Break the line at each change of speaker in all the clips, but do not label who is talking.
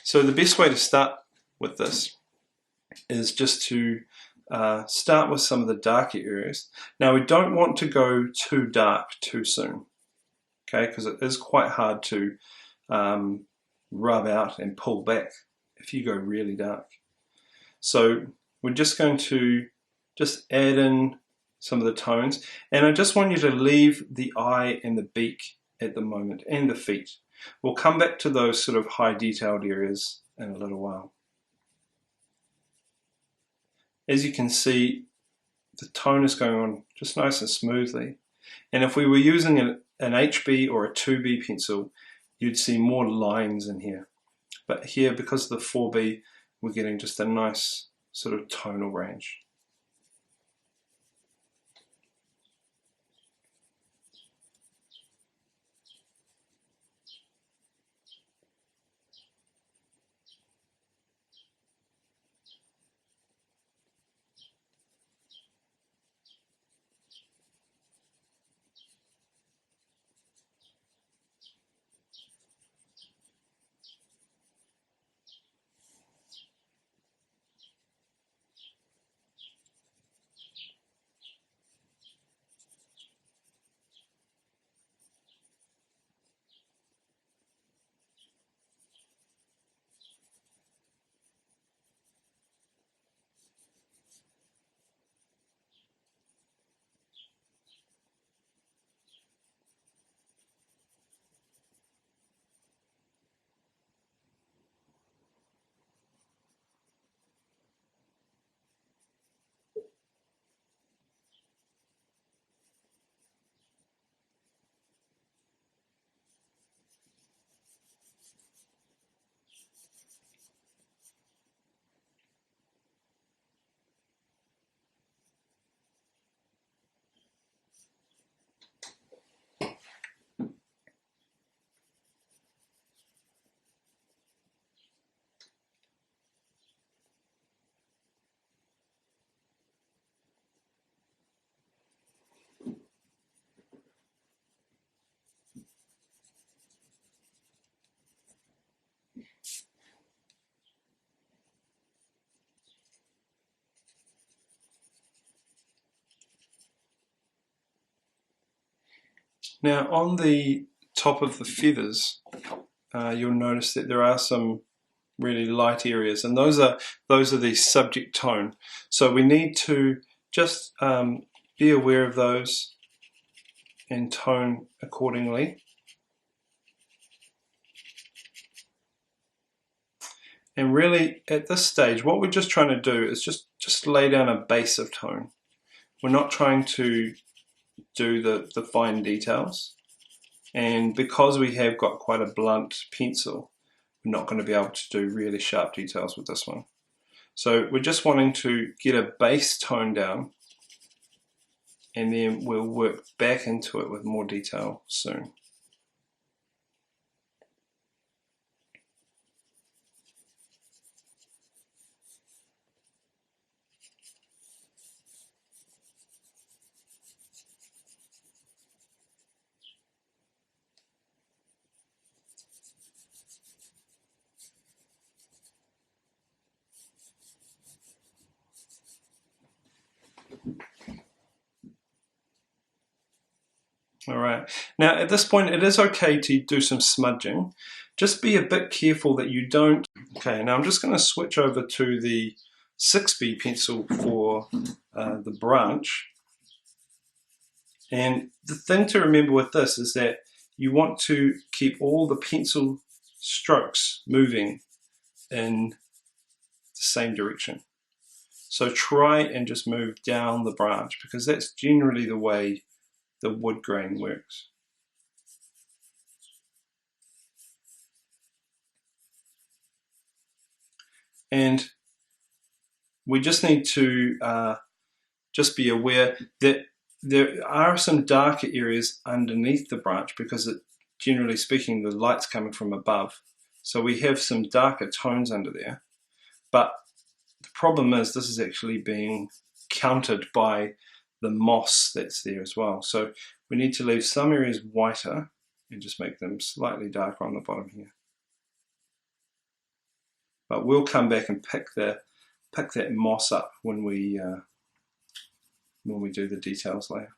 So the best way to start with this is just to start with some of the darker areas. Now we don't want to go too dark too soon, okay, because it is quite hard to rub out and pull back if you go really dark. So we're just going to add in some of the tones, and I just want you to leave the eye and the beak at the moment, and the feet. We'll come back to those sort of high detailed areas in a little while. As you can see, the tone is going on just nice and smoothly, and if we were using an HB or a 2B pencil, you'd see more lines in here. But here, because of the 4B, we're getting just a nice sort of tonal range. Now on the top of the feathers, you'll notice that there are some really light areas, and those are the subject tone. So we need to just be aware of those and tone accordingly. And really at this stage, what we're just trying to do is just lay down a base of tone. We're not trying to do the fine details, and because we have got quite a blunt pencil, we're not going to be able to do really sharp details with this one. So we're just wanting to get a base tone down, and then we'll work back into it with more detail soon. Alright, now at this point it is okay to do some smudging. Just be a bit careful that you don't... Okay, now I'm just going to switch over to the 6B pencil for the branch. And the thing to remember with this is that you want to keep all the pencil strokes moving in the same direction. So try and just move down the branch, because that's generally the way the wood grain works. And we just need to just be aware that there are some darker areas underneath the branch, because generally speaking the light's coming from above. So we have some darker tones under there. But the problem is this is actually being countered by the moss that's there as well. So we need to leave some areas whiter and just make them slightly darker on the bottom here. but we'll come back and pick that moss up when we do the details later.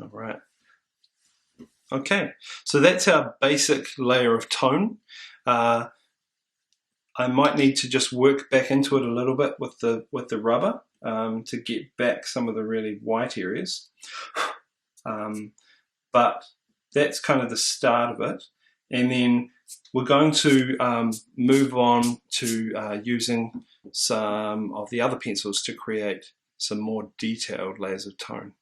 All right. Okay, so that's our basic layer of tone. I might need to just work back into it a little bit with the rubber to get back some of the really white areas. But that's kind of the start of it. And then we're going to move on to using some of the other pencils to create some more detailed layers of tone.